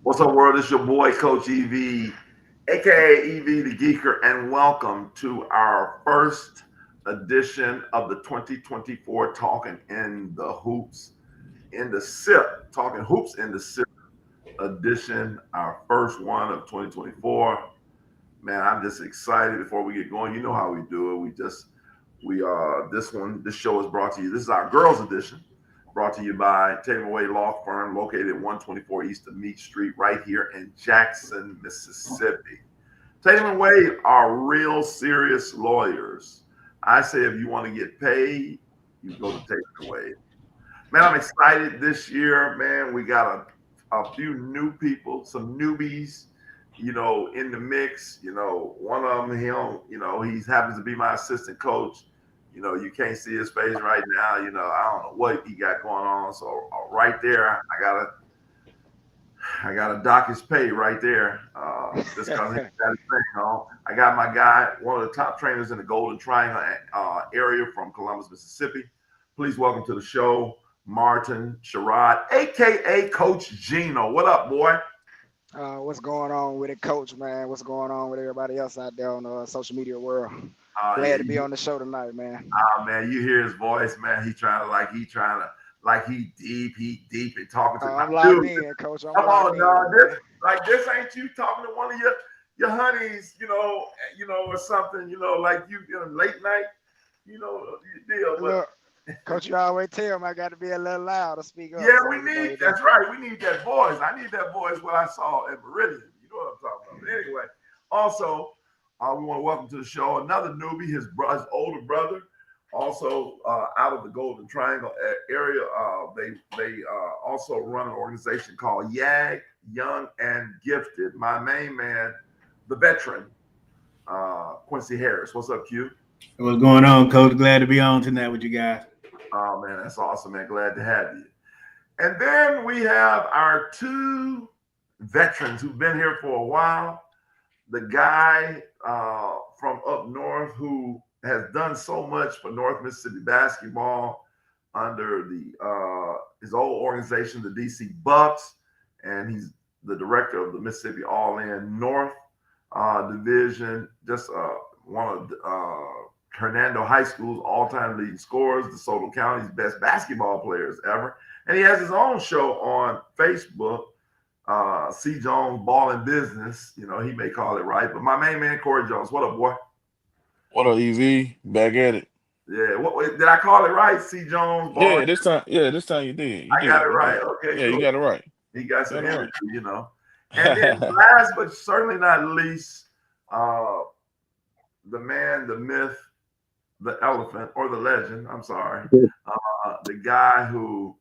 What's up, world? It's your boy, Coach EV, aka EV the Geeker, and welcome to our first edition of the 2024 Talking in the Hoops in the SIP, Talking Hoops in the SIP edition, our first one of 2024. Man, I'm just excited before we get going. You know how we do it. This show is brought to you. This is our girls edition, brought to you by Tatum Way Law Firm, located at 124 East of Meat Street, right here in Jackson, Mississippi. Tatum and Wade are real serious lawyers. I say if you want to get paid, you go to Tatum and Wade. Man, I'm excited this year, man. We got a few new people, some newbies, in the mix. One of them, he happens to be my assistant coach. You can't see his face right now. I don't know what he got going on. So right there, I got to dock his pay right there. Just because he got his thing on. I got my guy, one of the top trainers in the Golden Triangle area from Columbus, Mississippi. Please welcome to the show, Martin Sherrod, aka Coach Gino. What up, boy? What's going on with it, Coach, man? What's going on with everybody else out there on the social media world? Glad to be on the show tonight, man. Man, you hear his voice, man. He deep and talking to I'm locked in, Coach. Come on, dog. This ain't you talking to one of your honeys, or something, like you late night, deal. Look, Coach, you always tell me I got to be a little loud to speak up. Yeah, that's right. We need that voice. I need that voice what I saw at Meridian. You know what I'm talking about. But anyway, also, we want to welcome to the show another newbie, his older brother, also out of the Golden Triangle area. They also run an organization called YAG, Young and Gifted. My main man, the veteran, Quincy Harris. What's up, Q? What's going on, Coach? Glad to be on tonight with you guys. Oh, man, that's awesome, man. Glad to have you. And then we have our two veterans who've been here for a while. The guy from up north who has done so much for North Mississippi basketball under his old organization, the DC Bucks, and he's the director of the Mississippi All-In North Division. Just one of Hernando High School's all-time leading scorers, DeSoto County's best basketball players ever. And he has his own show on Facebook, C. Jones Ball and Business. He may call it right. But my main man, Corey Jones. What up, boy? What up, EV? Back at it. Yeah. What did I call it right? C. Jones Ball. Yeah, this time you did. I got it right. Okay. Yeah, cool. You got it right. He got some energy, And then last but certainly not least, the man, the myth, the elephant, or the legend, I'm sorry, the guy who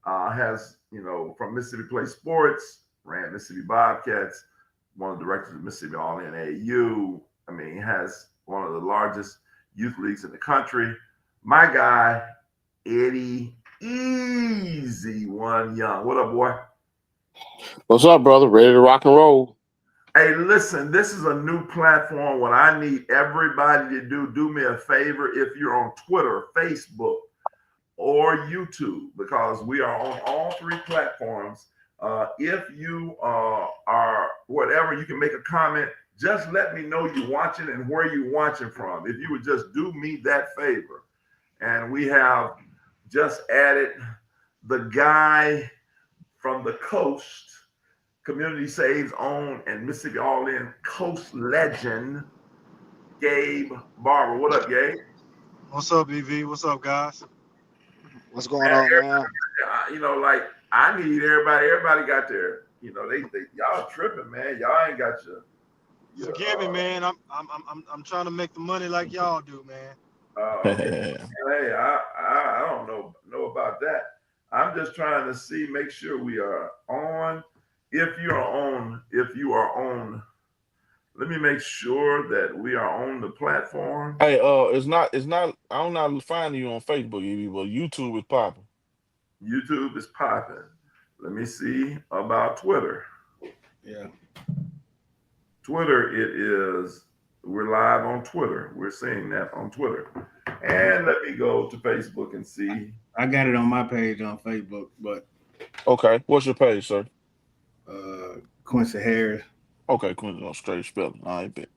has, from Mississippi Play Sports, ran Mississippi Bobcats, one of the directors of Mississippi All-In AU. I mean, he has one of the largest youth leagues in the country. My guy, Eddie Easy One Young. What up, boy? What's up, brother? Ready to rock and roll? Hey, listen, this is a new platform. What I need everybody to do me a favor if you're on Twitter, Facebook, or YouTube, because we are on all three platforms. If you are whatever, you can make a comment. Just let me know you're watching and where you're watching from. If you would just do me that favor. And we have just added the guy from the coast, Community Saves Own and Mississippi All-In Coast legend, Gabe Barber. What up, Gabe? What's up, EV? What's up, guys? What's going on, man? I need everybody. Everybody got their, they y'all tripping, man. Y'all ain't got your Forgive me, man. I'm trying to make the money like y'all do, man. Hey, I don't know about that. I'm just trying to make sure we are on. If you are on, let me make sure that we are on the platform. Hey, it's not. I'm not finding you on Facebook, EV, but YouTube is popping. YouTube is popping. Let me see about Twitter. Yeah. Twitter, we're live on Twitter. We're seeing that on Twitter. And let me go to Facebook and see. I got it on my page on Facebook, but okay. What's your page, sir? Quincy Harris. Okay, Quincy on straight spelling. I bet.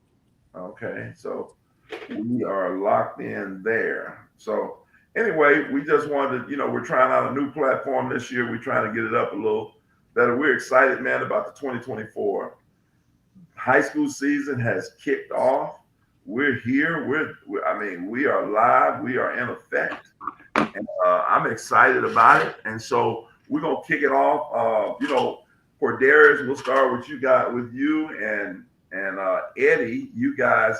Okay, so we are locked in there. So anyway, we just wanted to, we're trying out a new platform this year. We're trying to get it up a little better. We're excited, man, about the 2024 high school season has kicked off. We're here. We are live. We are in effect. And I'm excited about it. And so we're gonna kick it off. For Darius, we'll start with you and Eddie. You guys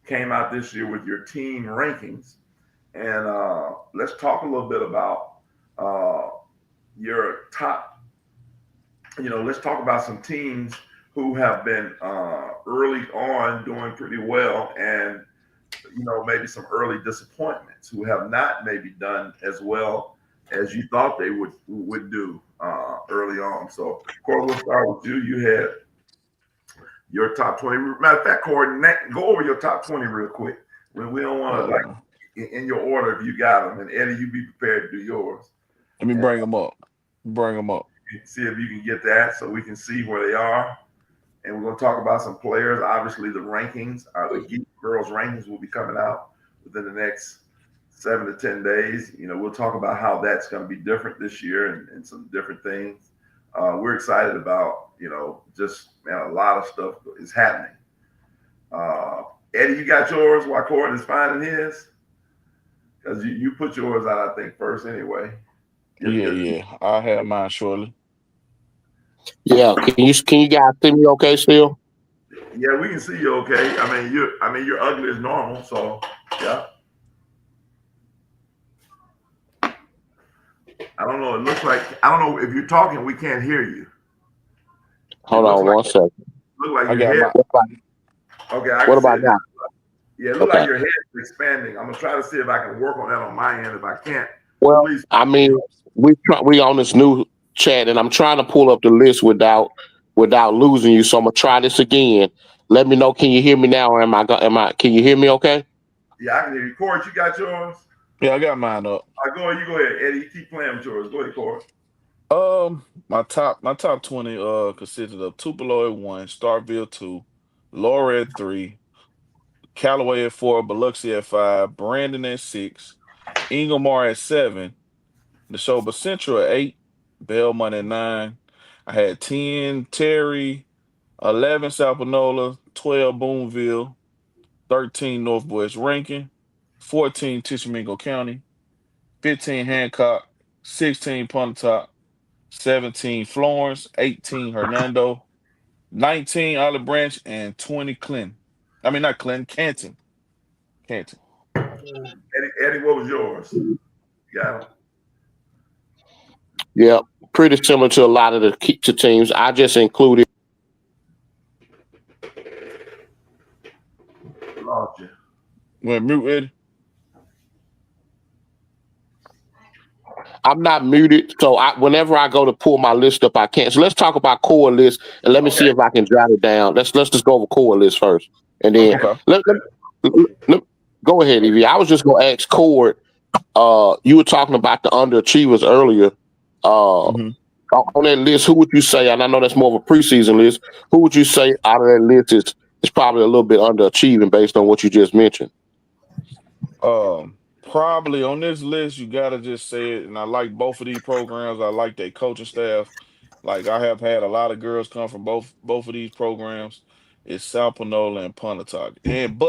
came out this year with your team rankings, and let's talk a little bit about your top. Let's talk about some teams who have been early on doing pretty well, and maybe some early disappointments who have not maybe done as well as you thought they would do early on. So, Corey, we'll start with you. You had your top 20. Matter of fact, Corey, go over your top 20 real quick. We don't want to in your order if you got them. And Eddie, you be prepared to do yours. Let me bring them up. Bring them up. See if you can get that so we can see where they are. And we're going to talk about some players. Obviously, the rankings, the Geek Girls rankings will be coming out within the next 7 to 10 days. We'll talk about how that's going to be different this year and some different things. We're excited about, a lot of stuff is happening. Eddie, you got yours while Corbin is finding his? Because you put yours out, I think, first anyway. Yeah. I have mine shortly. Yeah, can you guys see me okay still? Yeah, we can see you okay. You're ugly as normal, so yeah. I don't know. It looks like I don't know if you're talking, we can't hear you. Hold on one second. Look like your head. Okay, what about now? Yeah, it looks like your head is expanding. I'm gonna try to see if I can work on that on my end. If I can't, well, please. We on this new chat, and I'm trying to pull up the list without losing you. So I'm gonna try this again. Let me know. Can you hear me now, or can you hear me okay? Yeah, I can hear you. Corey, you got yours? Yeah, I got mine up. You go ahead, Eddie. You keep playing with yours. Go ahead, Corey. My top 20 consisted of Tupelo at 1, Starkville 2, Laura at 3, Callaway at 4, Biloxi at 5, Brandon at 6, Ingomar at 7, Neshoba Central at 8, Belmont at 9. I had 10 Terry, 11 South Panola, 12 Boonville, 13 Northwest Rankin, 14 Tishomingo County, 15 Hancock, 16 Pontotoc, 17 Florence, 18 Hernando, 19 Olive Branch, and 20 Clinton. I mean, not Clinton, Canton. Eddie, what was yours? You got him? Yeah, pretty similar to a lot of the teams. I just included. Lost you. Went mute, Eddie. I'm not muted, so whenever I go to pull my list up, I can't. So let's talk about core list, and let me see if I can jot it down. Let's just go over core list first, and then let go ahead, Evie. I was just gonna ask Cord. You were talking about the underachievers earlier. On that list, who would you say? And I know that's more of a preseason list. Who would you say out of that list is probably a little bit underachieving based on what you just mentioned? Probably on this list, you gotta just say it. And I like both of these programs. I like their coaching staff. Like I have had a lot of girls come from both of these programs. It's South Panola and Pontotoc. And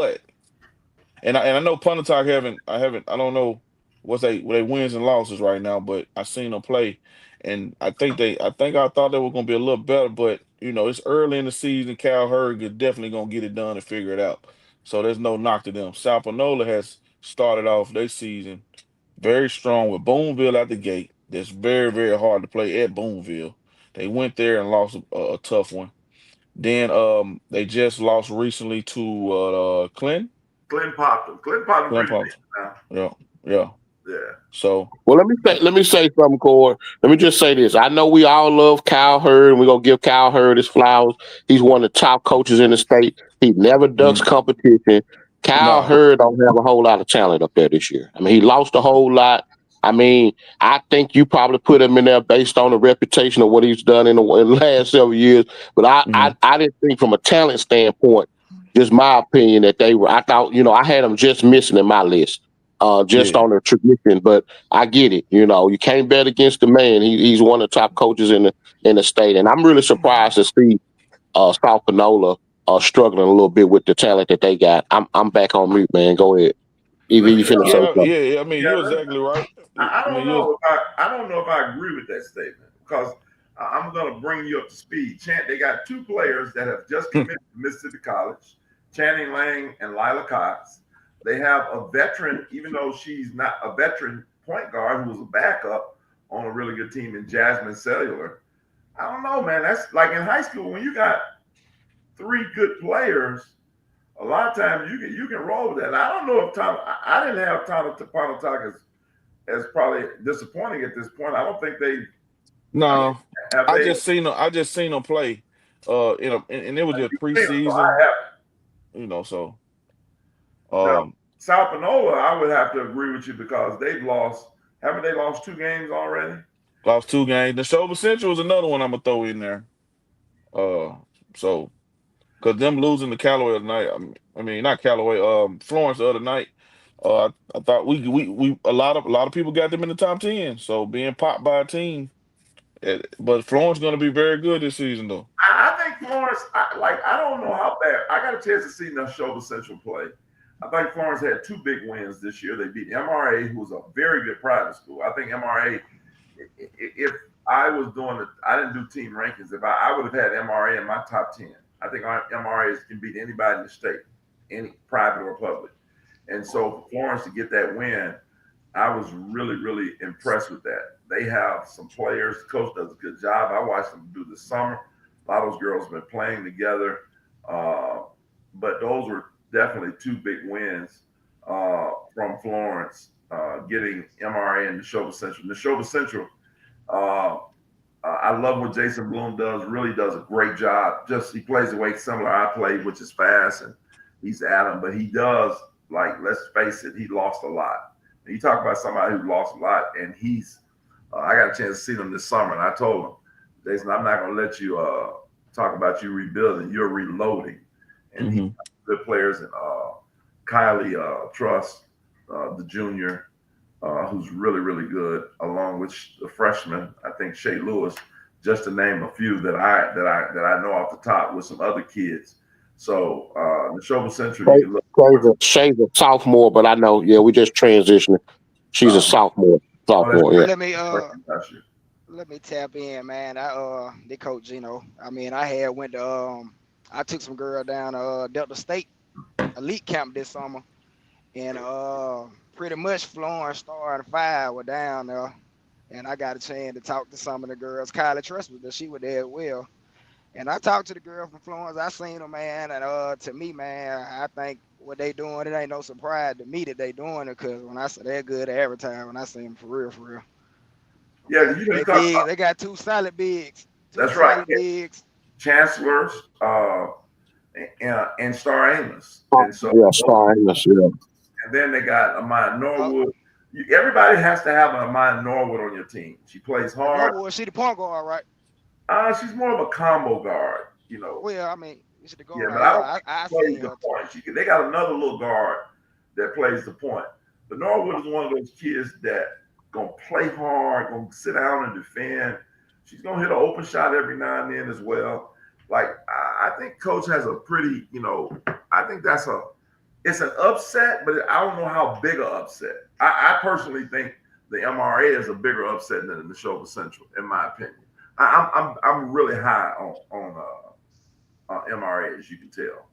I know Pontotoc I don't know what they wins and losses right now, but I seen them play, and I thought they were gonna be a little better, but it's early in the season. Cal Hurd is definitely gonna get it done and figure it out. So there's no knock to them. South Panola has started off their season very strong with Boonville at the gate. That's very, very hard to play at Boonville. They went there and lost a tough one. Then they just lost recently to Clinton. Clinton popped him. Clinton popped him pretty now. Yeah. So well, let me say something, Cord. Let me just say this. I know we all love Cal Hurd, and we're gonna give Cal Hurd his flowers. He's one of the top coaches in the state. He never ducks competition. Cal Hurd don't have a whole lot of talent up there this year. I mean, he lost a whole lot. I mean, I think you probably put him in there based on the reputation of what he's done in the last several years. But I didn't think from a talent standpoint, just my opinion, that they were. I thought, I had them just missing in my list, just on the tradition. But I get it. You can't bet against the man. He's one of the top coaches in the state, and I'm really surprised to see South Panola struggling a little bit with the talent that they got. I'm back on mute, man. Go ahead. Even you finna say something. Yeah. I mean, you're exactly right. I don't know. I don't know if I agree with that statement because I'm going to bring you up to speed. They got two players that have just committed to Mississippi College, Channing Lang and Lila Cox. They have a veteran, even though she's not a veteran point guard who was a backup on a really good team in Jasmine Cellular. I don't know, man. That's like in high school when you got three good players. A lot of times you can roll with that. I don't know if I didn't have Pontotoc as probably disappointing at this point. I don't think they. No, I just seen them play, and it was just preseason. So. South Panola, I would have to agree with you because they've lost. Haven't they lost 2 games already? Lost 2 games. The Show Central was another one I'm gonna throw in there. Because them losing to Callaway tonight, I mean not Callaway, Florence the other night. I thought we a lot of people got them in the top 10. So being popped by a team, but Florence going to be very good this season though. I think Florence, I don't know how bad. I got a chance to see Neshoba Central play. I think Florence had 2 big wins this year. They beat MRA, who was a very good private school. I think MRA, if I was doing it, I didn't do team rankings. If I would have had MRA in my top 10. I think MRA can beat anybody in the state, any private or public. And so for Florence to get that win, I was really, really impressed with that. They have some players. The coach does a good job. I watched them do this summer. A lot of those girls have been playing together. But those were definitely 2 big wins from Florence, getting MRA and Neshoba Central. Neshoba Central, I love what Jason Bloom does, really does a great job. He plays the way similar I play, which is fast, and he's Adam, but he does, let's face it, he lost a lot. And you talk about somebody who lost a lot, and I got a chance to see them this summer, and I told him, Jason, I'm not going to let you talk about you rebuilding, you're reloading. And he good players, and Kylie Truss, the junior, who's really, really good, along with the freshman, I think Shay Lewis, just to name a few that I know off the top with some other kids. So Neshoba Central, you can look. Shay's a sophomore, but I know, we just transitioning. She's a sophomore. Yeah. Let me tap in, man. The coach, I mean, I took some girl down Delta State elite camp this summer, and pretty much Florence Star and 5 were down there, and I got a chance to talk to some of the girls. Kylie Truss was there, she was there as well, and I talked to the girl from Florence. I seen them, man, and to me, man, I think what they doing, it ain't no surprise to me that they doing it, because when I say they're good at advertising, when I see them for real. Yeah, they got 2 solid bigs. That's right. Bigs. Chancellors and Star Amos. And so, Star Amos, yeah. And then they got Amaya Norwood. Everybody has to have an Amaya Norwood on your team. She plays hard. Norwood, she the point guard, right? She's more of a combo guard, Well, I mean, she's the guard. Yeah, but I play the point. They got another little guard that plays the point. But Norwood is one of those kids that gonna play hard, gonna sit down and defend. She's gonna hit an open shot every now and then as well. I think Coach has a pretty, I think it's an upset, but I don't know how big an upset. I personally think the MRA is a bigger upset than the Neshoba Central, in my opinion. I'm really high on MRA, as you can tell.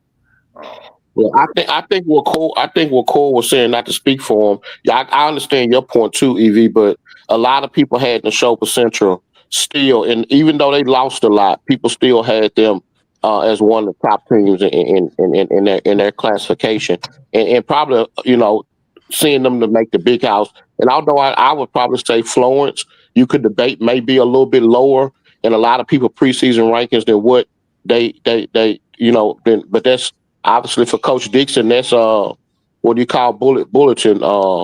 Well, I think what Cole was saying, not to speak for him. Yeah, I understand your point too, EV. But a lot of people had Neshoba Central still, and even though they lost a lot, people still had them as one of the top teams in their classification, and probably seeing them to make the big house. And although I would probably say Florence, you could debate maybe a little bit lower in a lot of people preseason rankings than what they but that's obviously for Coach Dixon. That's what do you call bulletin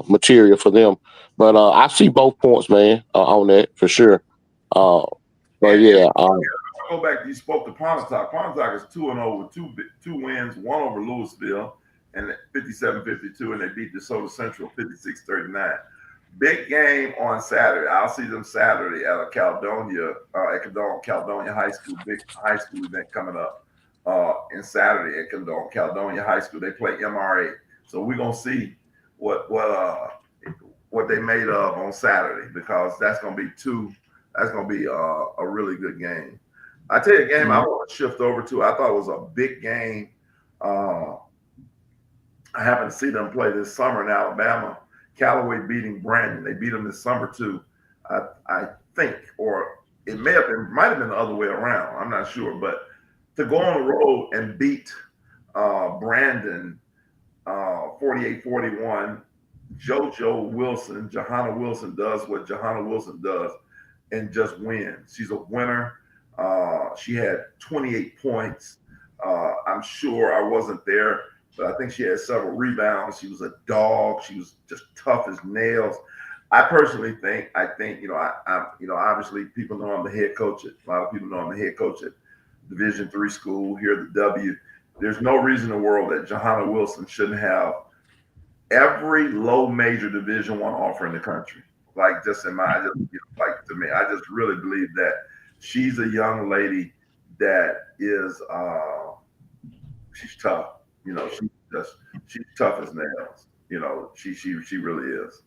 material for them. But I see both points, man, on that for sure. But And yeah, go back. You spoke to Pontotoc. Pontotoc is 2-0 with two wins, one over Louisville and 57-52, and they beat DeSoto Central 56-39. Big game on Saturday. I'll see them Saturday at a Caledonia, Caledonia High School, big high school event coming up in Saturday at Caledonia High School. They play MRA, so we're gonna see what they made of on Saturday, because that's gonna be a really good game. I tell you a game I want to shift over to. I thought it was a big game. I happened to see them play this summer in Alabama. Callaway beating Brandon. They beat them this summer too. I think, or might have been the other way around. I'm not sure, but to go on the road and beat Brandon 48-41, Johanna Wilson does what Johanna Wilson does and just wins. She's a winner. She had 28 points. I'm sure I wasn't there, but I think she had several rebounds. She was a dog. She was just tough as nails. I personally think, obviously people know I'm the head coach a lot of people know I'm the head coach at Division III school here at the W. There's no reason in the world that Johanna Wilson shouldn't have every low major Division I offer in the country. Like, just in my, to me, I just really believe that she's a young lady that is, she's tough. She's tough as nails. She really is.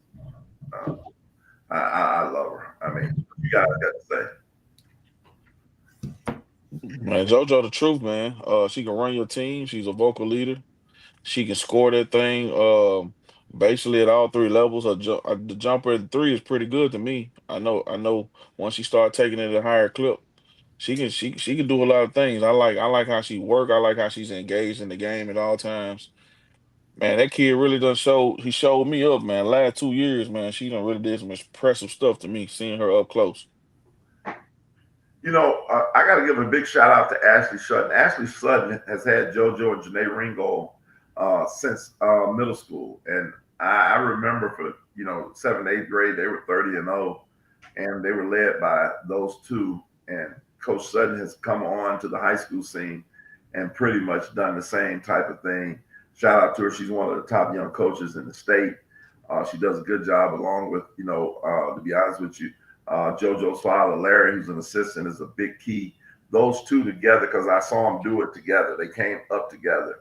I love her. I mean, you guys got to say. Man, JoJo, the truth, man. She can run your team. She's a vocal leader. She can score that thing. Basically at all three levels. The jumper at three is pretty good to me. I know. Once she start taking it at a higher clip, she can do a lot of things. I like how she work. I like how she's engaged in the game at all times. Man, that kid really done he showed me up, man. Last 2 years, man, she done really did some impressive stuff to me, seeing her up close. I got to give a big shout out to Ashley Sutton. Ashley Sutton has had JoJo and Janae Ringgold since middle school. And I remember for, 7th, 8th grade, they were 30-0, and they were led by those two. And Coach Sutton has come on to the high school scene and pretty much done the same type of thing. Shout out to her. She's one of the top young coaches in the state. She does a good job, along with, to be honest with you, JoJo's father, Larry, who's an assistant, is a big key. Those two together, because I saw them do it together. They came up together.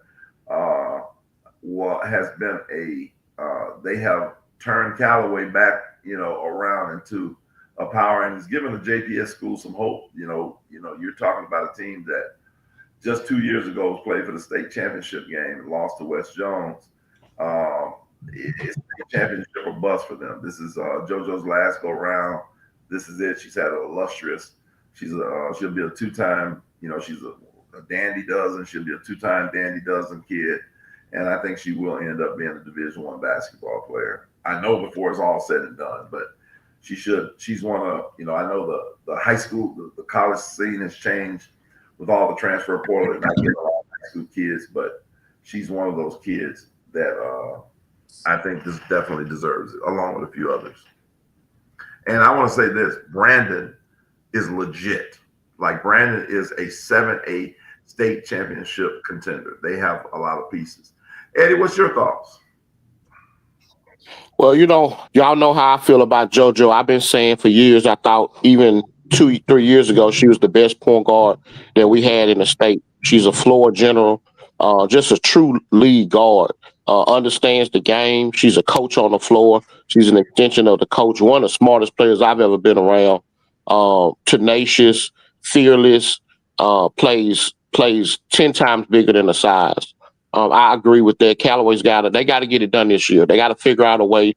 They have turned Callaway back, around into a power, and it's given the JPS school some hope. You're talking about a team that just 2 years ago played for the state championship game and lost to West Jones. It's a championship or bust for them. This is JoJo's last go round. This is it. She's had an illustrious. She'll be a two-time. She's a Dandy Dozen. She'll be a two-time Dandy Dozen kid, and I think she will end up being a Division I basketball player. I know before it's all said and done, but she should. She's one of. I know the high school, the college scene has changed with all the transfer portal, and I get a lot of high school kids, but she's one of those kids that I think this definitely deserves it, along with a few others. And I want to say this: Brandon is legit. Like, Brandon is a 7A state championship contender. They have a lot of pieces. Eddie, what's your thoughts? Well, y'all know how I feel about JoJo. I've been saying for years, I thought even 2-3 years ago, she was the best point guard that we had in the state. She's a floor general, just a true lead guard. Understands the game. She's a coach on the floor. She's an extension of the coach. One of the smartest players I've ever been around. Tenacious, fearless, plays 10 times bigger than the size. I agree with that. Callaway's they got to get it done this year. They got to figure out a way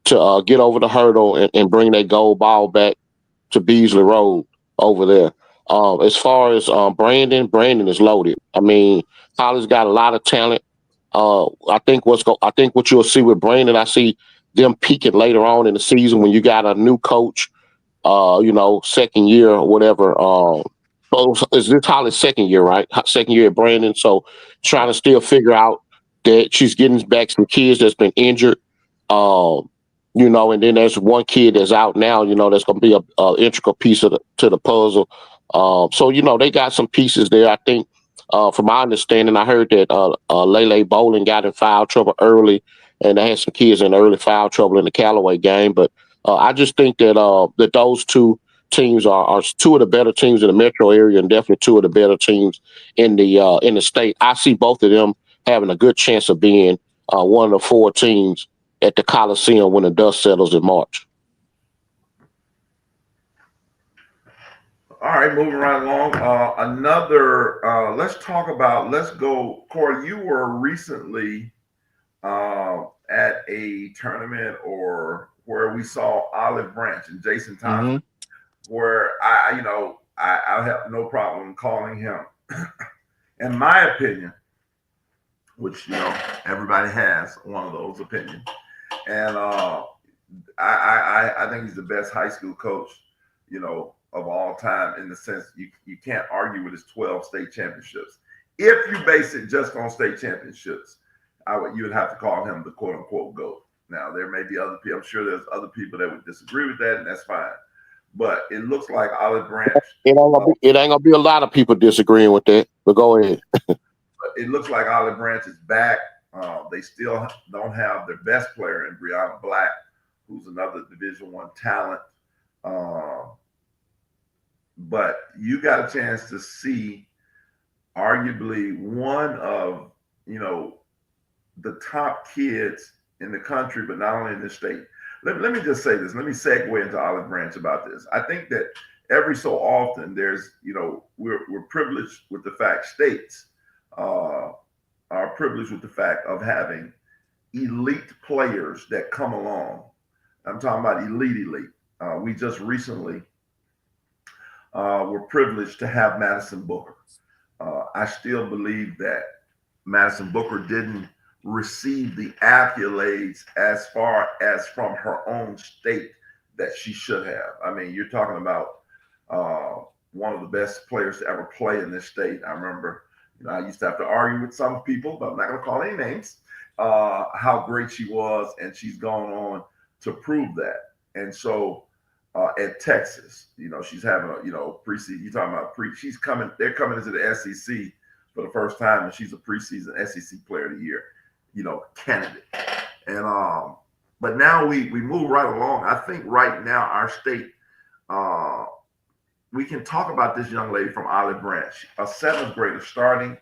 to get over the hurdle and bring that gold ball back to Beasley Road over there. As far as Brandon is loaded. I mean, Holly's got a lot of talent. I think what you'll see with Brandon, I see them peaking later on in the season when you got a new coach, second year or whatever. Is this Holly's second year, right? Second year at Brandon. So trying to still figure out that she's getting back some kids that's been injured. And then there's one kid that's out now, that's going to be a integral piece to the puzzle. So they got some pieces there. I think, from my understanding, I heard that Lele Bowling got in foul trouble early, and they had some kids in early foul trouble in the Callaway game. But I just think that those two teams are two of the better teams in the metro area, and definitely two of the better teams in the state. I see both of them having a good chance of being one of the four teams at the Coliseum when the dust settles in March. All right, moving right along. Let's go, Corey. You were recently at a tournament or where we saw Olive Branch and Jason Thompson, where I have no problem calling him, in my opinion, which everybody has one of those opinions, and I think he's the best high school coach, of all time, in the sense you can't argue with his 12 state championships. If you base it just on state championships, you would have to call him the quote unquote GOAT. Now there may be other people. I'm sure there's other people that would disagree with that, and that's fine. But it looks like Olive Branch. It ain't gonna be a lot of people disagreeing with that. But go ahead. It looks like Olive Branch is back. They still don't have their best player in Brianna Black, who's another Division I talent. But you got a chance to see arguably one of, the top kids in the country, but not only in the state. Let me just say this. Let me segue into Olive Branch about this. I think that every so often there's, we're privileged with the fact states are privileged with the fact of having elite players that come along. I'm talking about elite. We just recently were privileged to have Madison Booker. I still believe that Madison Booker didn't receive the accolades as far as from her own state that she should have. I mean, you're talking about one of the best players to ever play in this state. I remember, I used to have to argue with some people, but I'm not going to call any names, how great she was, and she's gone on to prove that. And so at Texas, she's having a, preseason. You're talking about they're coming into the SEC for the first time, and she's a preseason SEC Player of the Year, candidate. And but now we move right along. I think right now our state, we can talk about this young lady from Olive Branch, a seventh grader starting.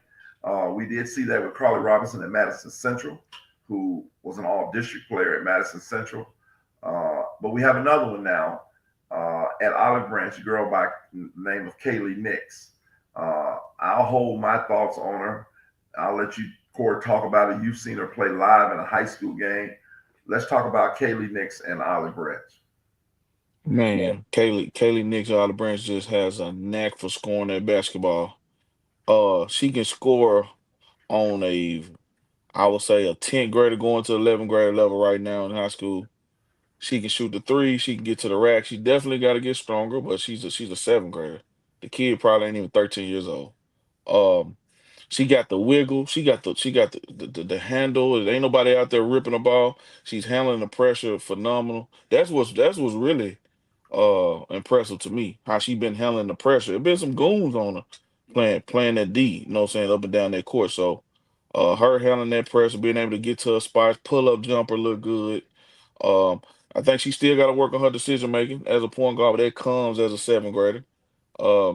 We did see that with Carly Robinson at Madison Central, who was an all-district player at Madison Central. But we have another one now at Olive Branch, a girl by the name of Kaylee Nix. I'll hold my thoughts on her. I'll let you, Corey, talk about it. You've seen her play live in a high school game. Let's talk about Kaylee Nix and Olive Branch. Man, Kaylee Nix out of Branch just has a knack for scoring that basketball. She can score on I would say a 10th grader going to 11th grade level right now in high school. She can shoot the three. She can get to the rack. She definitely got to get stronger, but she's a 7th grader. The kid probably ain't even 13 years old. She got the wiggle. She got the handle. There ain't nobody out there ripping the ball. She's handling the pressure phenomenal. That's what's really impressive to me. How she been handling the pressure. There been some goons on her playing that D, you know what I'm saying, up and down that court. So her handling that pressure, being able to get to her spots, pull up jumper look good. I think she still got to work on her decision making as a point guard, but that comes as a 7th grader.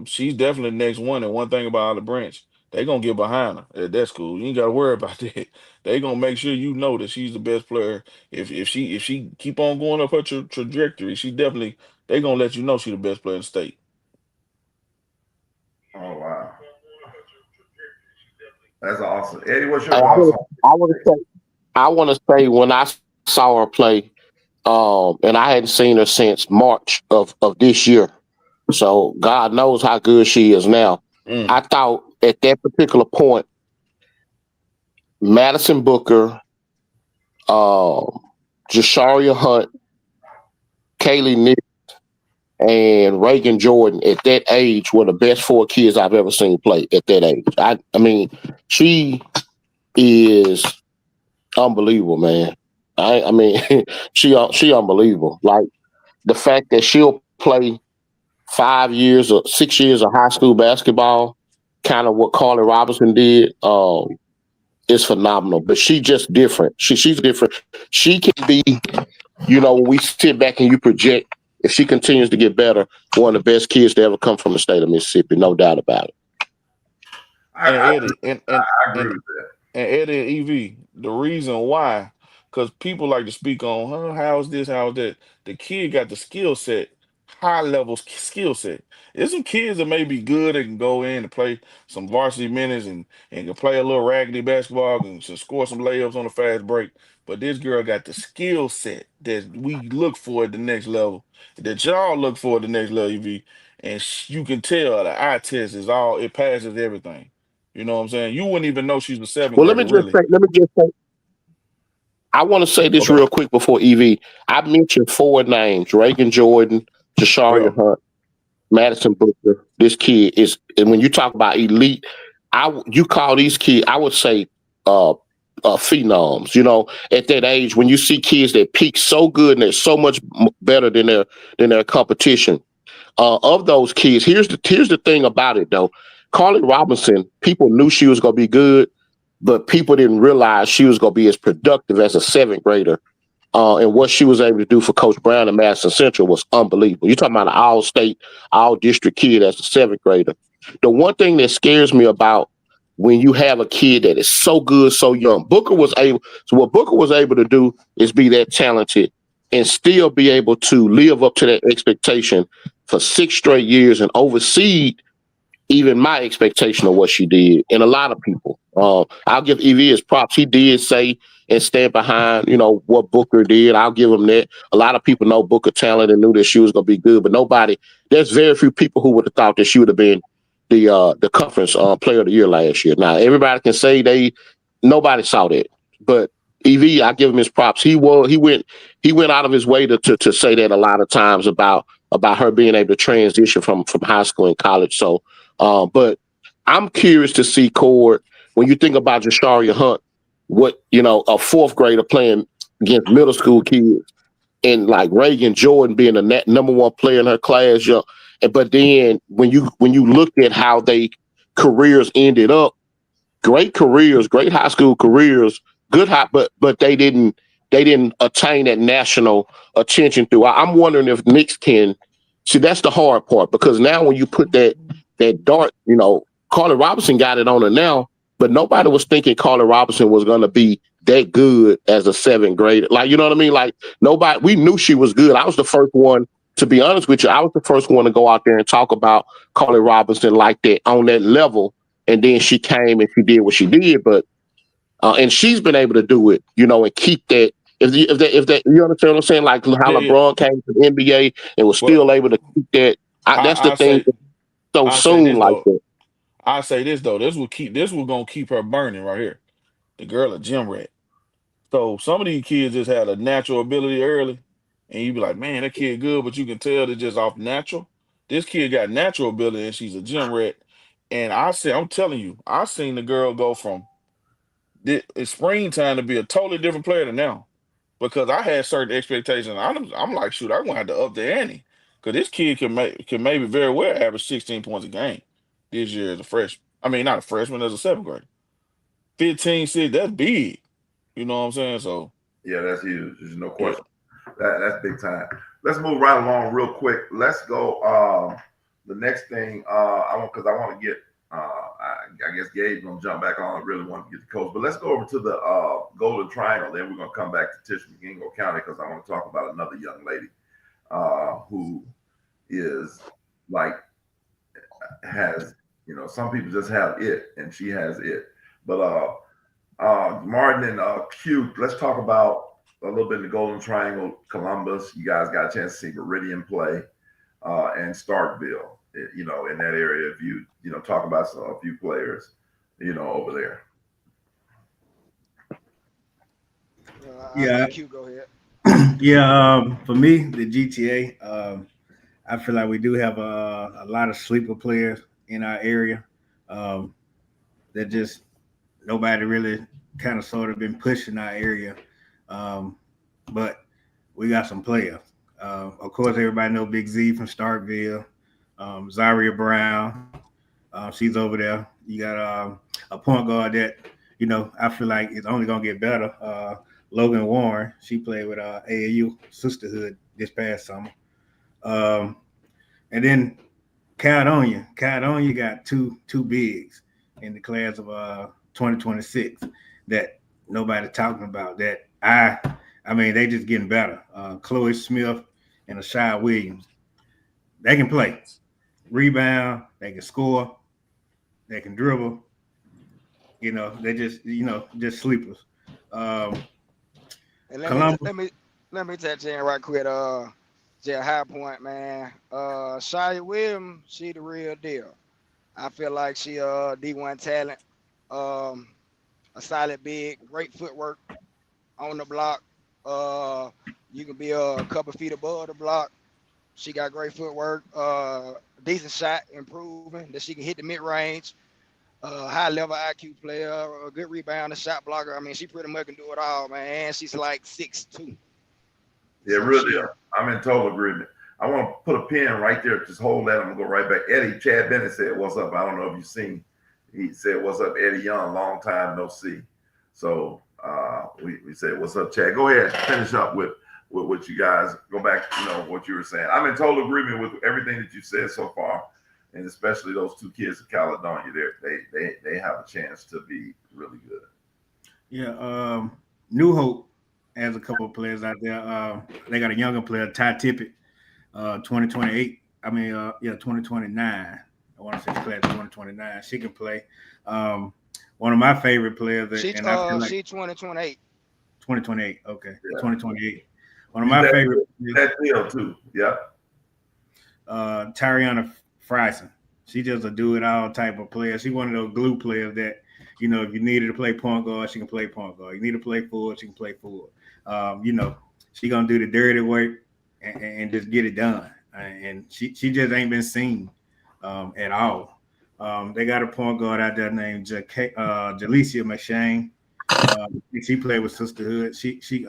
She's definitely the next one. And one thing about Olive Branch, they gonna get behind her at that school. You ain't gotta worry about that. They gonna make sure you know that she's the best player. If she keep on going up her trajectory, they gonna let you know she's the best player in the state. Oh wow, that's awesome, Eddie. What's your thoughts? I want to say when I saw her play, and I hadn't seen her since March of this year. So God knows how good she is now. I thought at that particular point, Madison Booker, Jasharia Hunt, Kaylee Nix, and Reagan Jordan at that age were the best 4 kids I've ever seen play at that age. I mean, she is unbelievable, man. I mean, she unbelievable. Like the fact that she'll play 5 years or 6 years of high school basketball, kind of what Carly Robinson did, is phenomenal. But she just different. She's different. She can be, when we sit back and you project, if she continues to get better, one of the best kids to ever come from the state of Mississippi, no doubt about it. And I Eddie, agree and with that. and Eddie and EV, the reason why, because people like to speak on, how's this, how's that. The kid got the skill set, high level skill set. There's some kids that may be good and can go in and play some varsity minutes and can play a little raggedy basketball and score some layups on a fast break. But this girl got the skill set that we look for at the next level, that y'all look for at the next level, EV. And you can tell the eye test is all, it passes everything. You know what I'm saying? You wouldn't even know she's a seventh Well, let me grader, just really. say, I want to say this Okay. real quick before EV. I mentioned four names: Reagan Jordan, Jasharia Yeah. Hunt, Madison Booker. This kid is, and when you talk about elite, you call these kids, I would say, uh, phenoms. At that age, when you see kids that peak so good and they're so much better than their competition. Of those kids, here's the thing about it though. Carly Robinson, people knew she was going to be good, but people didn't realize she was going to be as productive as a seventh grader, and what she was able to do for Coach Brown and Madison Central was unbelievable. You're talking about an all-state, all-district kid as a seventh grader. The one thing that scares me about when you have a kid that is so good, so young, what Booker was able to do is be that talented and still be able to live up to that expectation for 6 straight years and oversee even my expectation of what she did, and a lot of people. I'll give EV his props. He did say and stand behind, what Booker did. I'll give him that. A lot of people know Booker talent and knew that she was going to be good, but there's very few people who would have thought that she would have been the conference player of the year last year. Now everybody can say nobody saw that, but EV, I give him his props. He went out of his way to say that a lot of times about her being able to transition from high school and college. So but I'm curious to see Cord, when you think about Jasharia Hunt, a fourth grader playing against middle school kids, and like Reagan Jordan being the number one player in her class. But then when you look at how they careers ended up, great careers, great high school careers, good high, but they didn't attain that national attention through. I'm wondering if Knicks can see. That's the hard part, because now when you put that dart, Carly Robinson got it on her now, but nobody was thinking Carly Robinson was going to be that good as a seventh grader. Like, you know what I mean? Like, nobody, we knew she was good. I was the first one, to be honest with you, I was the first one to go out there and talk about Carly Robinson like that, on that level. And then she came and she did what she did, but and she's been able to do it, and keep that. If you understand what I'm saying, like how Yeah, yeah. LeBron came to the NBA and was Well, still able to keep that. That's the I thing. say So I say soon this like though. that. I say this though. This will gonna keep her burning right here. The girl a gym rat. So some of these kids just had a natural ability early, and you be like, man, that kid good, but you can tell they're just off natural. This kid got natural ability, and she's a gym rat. And I'm telling you, I seen the girl go from it's springtime to be a totally different player than now, because I had certain expectations. I'm like, shoot, I'm gonna have to up the ante, because this kid can maybe very well average 16 points a game this year as a freshman. I mean, not a freshman, as a seventh grader. 15, 6, that's big. You know what I'm saying? So Yeah, that's huge. There's no yeah. question. That's big time. Let's move right along real quick. Let's go. The next thing I want to get. I guess Gabe's gonna jump back on. I really want to get the coach, but let's go over to the Golden Triangle. Then we're gonna come back to Tishomingo County, because I want to talk about another young lady who is like has some people just have it, and she has it. But Martin and Q, let's talk about a little bit in the Golden Triangle, Columbus. You guys got a chance to see Meridian play, and Starkville. In that area, if you talk about a few players, over there. I'll Yeah, let Q go ahead. yeah. For me, the GTA, I feel like we do have a lot of sleeper players in our area um, that just nobody really kind of sort of been pushing our area. but we got some players. Of course, everybody know Big Z from Starkville, Zaria Brown. She's over there. You got a point guard that I feel like it's only gonna get better. Logan Warren. She played with AAU Sisterhood this past summer. Um, and then Caledonia got two bigs in the class of 2026 that nobody's talking about. That I mean they just getting better. Chloe Smith and Ashai Williams. They can play, rebound, they can score, they can dribble. They just sleepers. Um, And Columbus. let me touch in right quick. Just high point, man. Shia Williams, she the real deal. I feel like she D1 talent. Um, a solid big, great footwork on the block. You can be a couple feet above the block. She got great footwork. Decent shot, improving that she can hit the mid range. High level IQ player, a good rebounder, shot blocker. I mean, she pretty much can do it all, man. And she's like 6'2". Yeah, So really. I'm in total agreement. I want to put a pin right there. Just hold that. I'm gonna go right back. Eddie, Chad Bennett said, "What's up?" I don't know if you've seen. He said, "What's up, Eddie Young? Long time no see." So we said, "What's up, Chad?" Go ahead, finish up with what you guys go back. What you were saying. I'm in total agreement with everything that you said so far, and especially those two kids in Caledonia. They have a chance to be really good. Yeah, New Hope has a couple of players out there. They got a younger player, Ty Tippett, 2028. I mean, 2029. I want to say class 2029. She can play. One of my favorite players, and I feel like she 2028. 2028. Okay, Yeah. 2028. One of my favorite. That deal too. Yeah. Tariana Frison. She just a do it all type of player. She one of those glue players that, if you needed to play point guard, she can play point guard. You need to play forward, she can play forward. She gonna do the dirty work and just get it done. And she just ain't been seen at all. They got a point guard out there named Jalecia McShane. She played with Sisterhood. She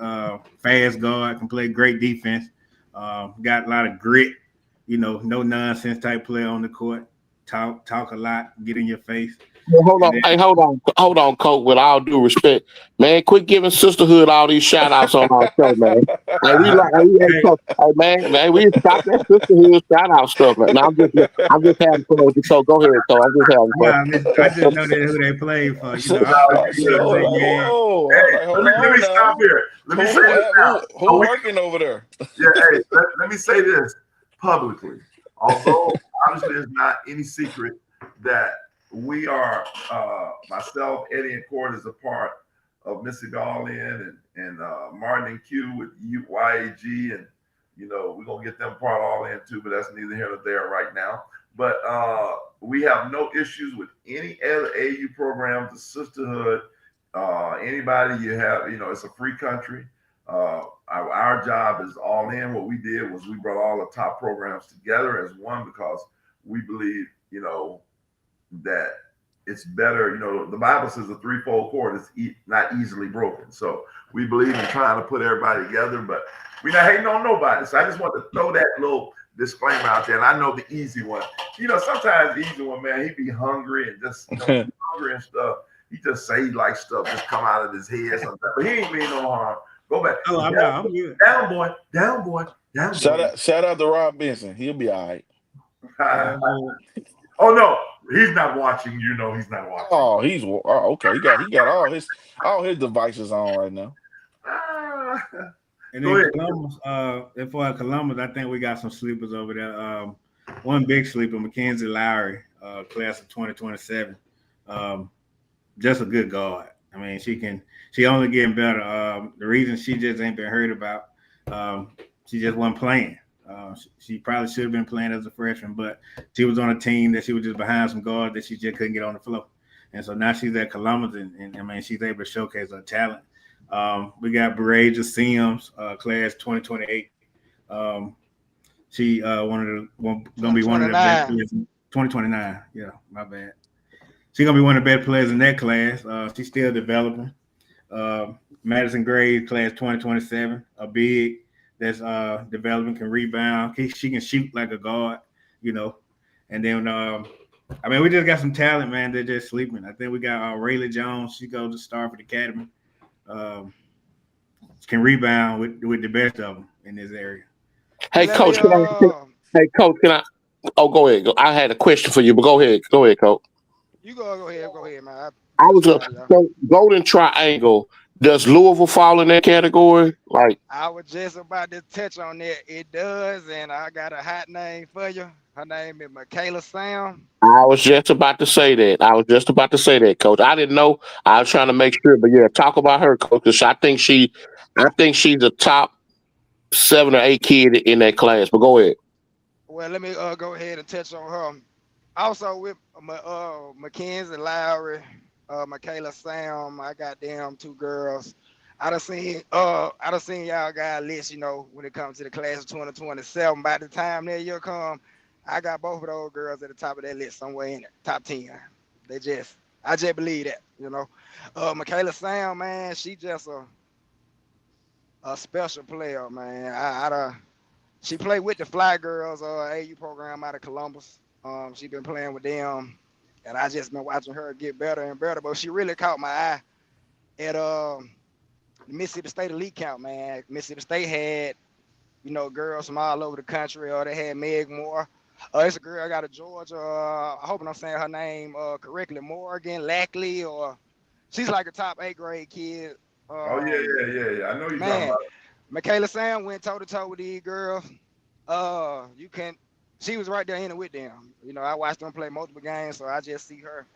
fast guard, can play great defense. Got a lot of grit. No nonsense type player on the court. Talk a lot, get in your face. Well, hold on, Coach. With all due respect, man, quit giving Sisterhood all these shout outs on our show, man. Man, we stop that Sisterhood shout out stuff. Man. I'm just having fun with you. So go ahead, so I'm just having fun. I just know that who they play for. Let me stop here. Let me say this now. Who working over there? Yeah, hey, let me say this publicly. Although obviously it's not any secret that we are, myself, Eddie, and Cord is a part of Missy Garland and Martin and Q with YAG, and we're gonna get them part all in too, but that's neither here nor there right now. But we have no issues with any other AU programs, the sisterhood, anybody you have. It's a free country. Our job is all in. What we did was we brought all the top programs together as one because we believe, that it's better. The Bible says a threefold cord is not easily broken. So we believe in trying to put everybody together, but we're not hating on nobody. So I just want to throw that little disclaimer out there. And I know the easy one. Sometimes the easy one, man, he be hungry and just hungry and stuff. He just say like stuff just come out of his head sometimes. But he ain't mean no harm. Go back. Oh, I'm good. Down boy. Shout out to Rob Benson. He'll be all right. Oh no, he's not watching. He's not watching. Okay. He got all his devices on right now. And then Columbus, for Columbus, I think we got some sleepers over there. One big sleeper, Mackenzie Lowry, class of 2027. Just a good guard. I mean, she only getting better. The reason she just ain't been heard about, she just wasn't playing. She probably should have been playing as a freshman, but she was on a team that she was just behind some guards that she just couldn't get on the floor. And so now she's at Columbus, and I mean, she's able to showcase her talent. We got Beraja Sims, class 2028. She gonna be one of the best players. 2029. Yeah, my bad. She's gonna be one of the best players in that class. She's still developing. Madison Gray, class 2027, a big that's developing, can rebound. She can shoot like a guard, you know. And then, I mean, we just got some talent, man. They're just sleeping. I think we got Rayleigh Jones. She goes to Starford Academy. Um, can rebound with the best of them in this area. Hey, Let me coach, hey, coach, can I? Oh, go ahead. I had a question for you, but go ahead. Go ahead, coach. you go ahead, man. I Let you was got it, y'all. so Golden Triangle. Does Louisville fall in that category? Like, I was just about to touch on that. It does, and I got a hot name for you. Her name is Michaela Sam. I was just about to say that. I was just about to say that, coach. I didn't know. I was trying to make sure, but yeah, talk about her, coach. 'Cause I think she's the top 7 or 8 kid in that class. But go ahead. Well, let me go ahead and touch on her. Also with Mackenzie Lowry, Michaela Sam. I got them 2 girls. I done seen y'all guys list, when it comes to the class of 2027. By the time that year come, I got both of those girls at the top of that list, somewhere in it, top 10. I just believe that. Michaela Sam, man, she just a special player, man. She played with the Fly Girls AU program out of Columbus. She been playing with them, and I just been watching her get better and better. But she really caught my eye at Mississippi State elite count, man. Mississippi State had, girls from all over the country. They had Meg Moore. It's a girl out of Georgia. I hope I'm saying her name correctly. Morgan Lackley, or she's like a top 8th grade kid. Oh yeah. I know you're talking Man, about. Michaela Sam went toe to toe with these girls. You can. She was right there in it with them. I watched them play multiple games, so I just see her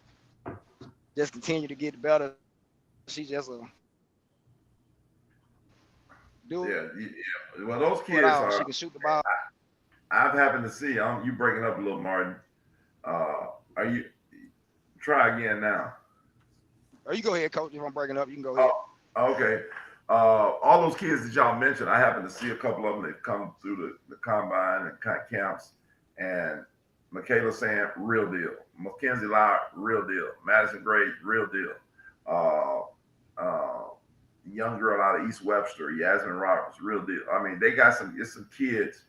just continue to get better. She just do Yeah. Well, those it kids all. are. She can shoot the ball. I've happened to see. You breaking up a little, Martin. Are you? Try again now. Or you go ahead, coach. If I'm breaking up, you can go ahead. Okay. All those kids that y'all mentioned, I happen to see a couple of them that come through the combine and camps. And Michaela Sam, real deal. Mackenzie Lyle, real deal. Madison Gray, real deal. Young girl out of East Webster, Yasmin Roberts, real deal. I mean, they got some kids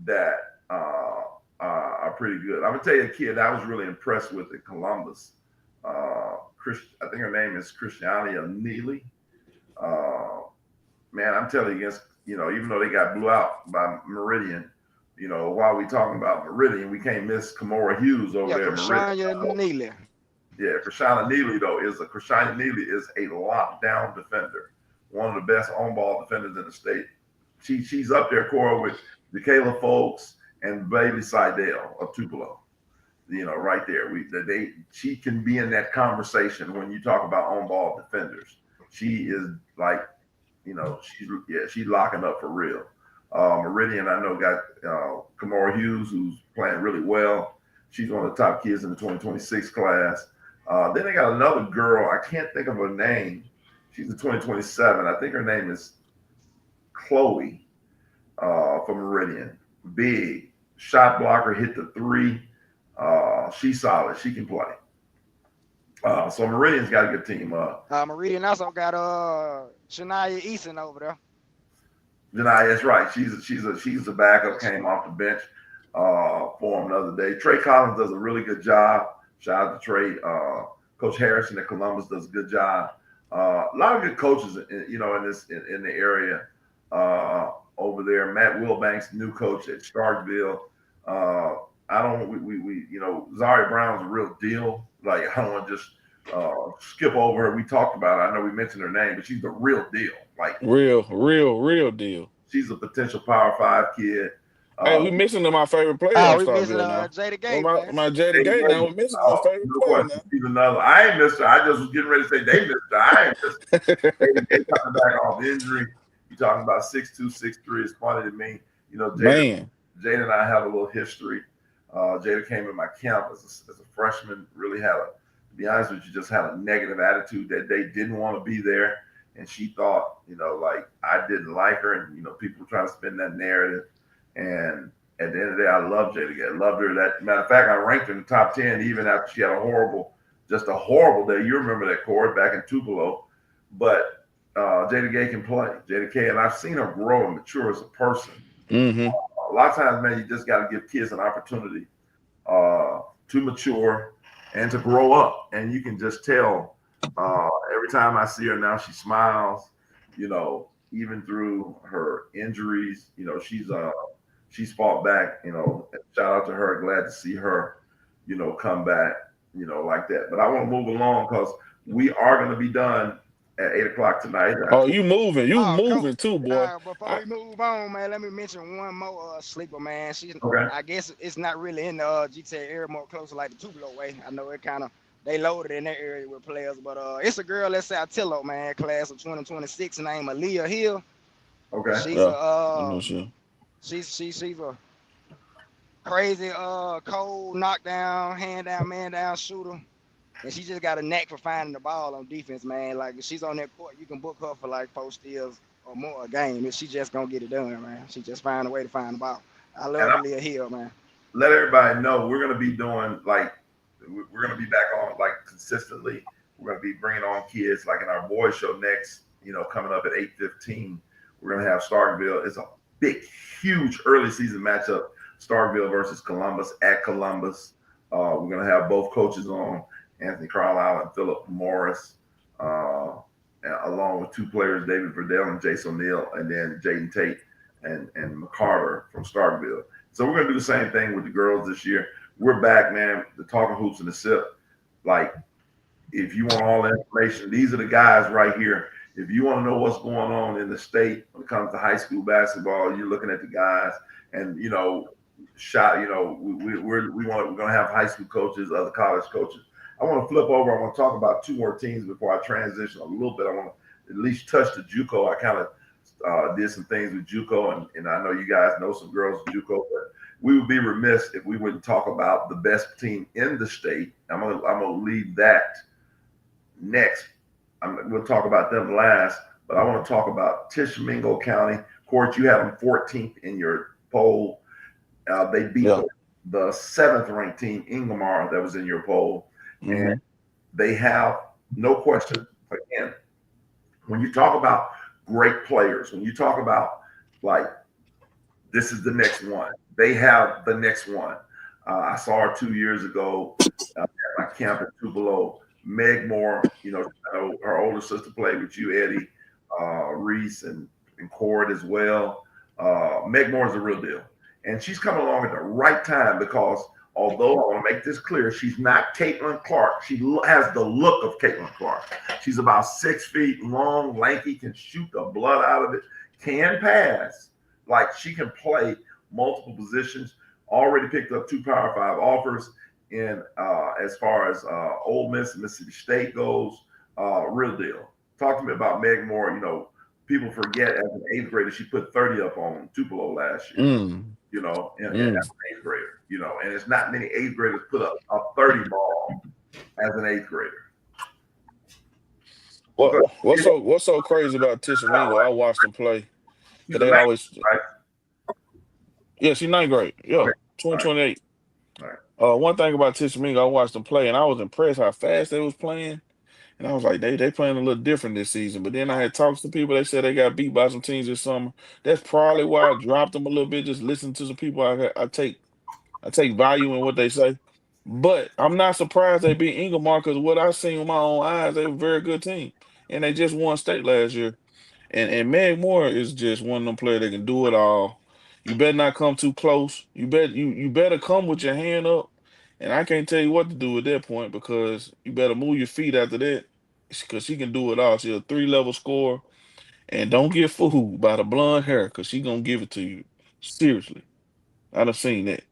that are pretty good. I'm gonna tell you a kid I was really impressed with in Columbus. I think her name is Christiania Neely. Man, I'm telling you, even though they got blew out by Meridian, while we talking about Meridian, we can't miss Kamora Hughes over there. Krishania Neely. Yeah, Krishania Neely is a lockdown defender, one of the best on-ball defenders in the state. She's up there, Cora, with Michaela Folks and Bailey Seidel of Tupelo. Right there. She can be in that conversation when you talk about on-ball defenders. She is like, she's locking up for real. Meridian, I know, got Kamora Hughes, who's playing really well. She's one of the top kids in the 2026 class. Then they got another girl. I can't think of her name. She's in 2027. I think her name is Chloe from Meridian. Big shot blocker, hit the 3. She's solid. She can play. So Meridian's got a good team. Meridian also got Shania Eason over there. Janai, that's right. She's a backup. Came off the bench for him the other day. Trey Collins does a really good job. Shout out to Trey. Coach Harrison at Columbus does a good job. A lot of good coaches, in the area over there. Matt Wilbanks, new coach at Starkville. Zari Brown's a real deal. Like, I don't want to just skip over her. We talked about her. I know we mentioned her name, but she's the real deal. Like, real deal. She's a potential Power 5 kid. Hey, we missing my favorite player on we missing Starkville now. Jada Gay, my Jada Gay now. We missing my favorite player now. She's another. I ain't missed her. I just was getting ready to say they missed her. I ain't missed her. Jada Gay coming back off injury. You're talking about 6'2", 6'3". It's funny to me. Jada and I have a little history. Jada came in my camp as a freshman. Really to be honest with you, just had a negative attitude that they didn't want to be there. And she thought, like I didn't like her, and people were trying to spin that narrative. And at the end of the day, I loved Jada Gay. I loved her. That matter of fact, I ranked her in the top 10, even after she had a horrible day. You remember that, Corey, back in Tupelo. But Jada Gay can play. Jada K, and I've seen her grow and mature as a person. Mm-hmm. A lot of times, man, you just got to give kids an opportunity to mature and to grow up. And you can just tell every time I see her now, she smiles. You know, even through her injuries, you know, she's fought back. You know, shout out to her. Glad to see her, you know, come back. You know, like that. But I want to move along because we are going to be done at 8 o'clock tonight. Oh, you Oh, coach. moving too, boy. Before we move on, man, let me mention one more sleeper, man. Okay. I guess it's not really in the GTA area, more closer like the Tupelo way. I know it kind of they loaded in that area with players, but it's a girl that's Saltillo, man, class of 2026, named Aaliyah Hill. Okay. She's Yeah, a I know she. she's a crazy cold knockdown, hand down, man down shooter. And she just got a knack for finding the ball on defense, man. Like if she's on that court, you can book her for like 4 steals or more a game. If she just gonna get it done, man. She just find a way to find the ball. I And love Aaliyah Hill, man. let everybody know we're going to be doing like we're going to be back on like consistently. We're going to be bringing on kids like in our boys show next. You know, coming up at 8:15. We're going to have Starkville. It's a big, huge early season matchup. Starkville versus Columbus at Columbus. We're going to have both coaches on, Anthony Carlisle and Philip Morris, along with two players, David Verdell and Jason O'Neill, and then Jaden Tate and McCarter from Starkville. So we're gonna do the same thing with the girls this year. We're back, man. The Talking Hoops and the Sip. Like, if you want all the information, these are the guys right here. If you want to know what's going on in the state when it comes to high school basketball, you're looking at the guys, and you know, we're gonna have high school coaches, other college coaches. I want to flip over. I want to talk about two more teams before I transition a little bit. I want to at least touch the JUCO. I kind of did some things with JUCO, and I know you guys know some girls at JUCO, but we would be remiss if we wouldn't talk about the best team in the state. I'm gonna leave that next. We'll talk about them last, but I want to talk about Tishomingo County. Court, you had them 14th in your poll. They beat the 7th ranked team, Ingomar, that was in your poll. Mm-hmm. And they have no question. Again, when you talk about great players, when you talk about like this is the next one, they have the next one. I saw her 2 years ago at my camp at Tupelo. Meg Moore, you know, her older sister played with you, Eddie, Reese, and Cord as well. Meg Moore is the real deal. And she's coming along at the right time because although I want to make this clear, she's not Caitlin Clark. She has the look of Caitlin Clark. She's about 6 feet long, lanky, can shoot the blood out of it, can pass. Like she can play multiple positions. Already picked up 2 Power 5 offers in as far as Ole Miss and Mississippi State goes. Real deal. Talk to me about Meg Moore. You know, people forget as an 8th grader, she put 30 up on Tupelo last year. You know, and as an 8th grader, you know, and it's not many 8th graders put up a 30 ball as an 8th grader. What's so crazy about Tishomingo? I watched them play. They always, right? Yeah, she's 9th grade. Yeah, okay. 2028. Right. One thing about Tishomingo, I watched them play, and I was impressed how fast they was playing. And I was like, they playing a little different this season. But then I had talks to people. They said they got beat by some teams this summer. That's probably why I dropped them a little bit. Just listen to some people. I take value in what they say. But I'm not surprised they beat Ingomar because what I seen with my own eyes, they were a very good team, and they just won state last year. And Meg Moore is just one of them players that can do it all. You better not come too close. You better come with your hand up. And I can't tell you what to do at that point because you better move your feet after that because she can do it all. She's a 3-level scorer. And don't get fooled by the blonde hair because she going to give it to you. Seriously. I done seen that.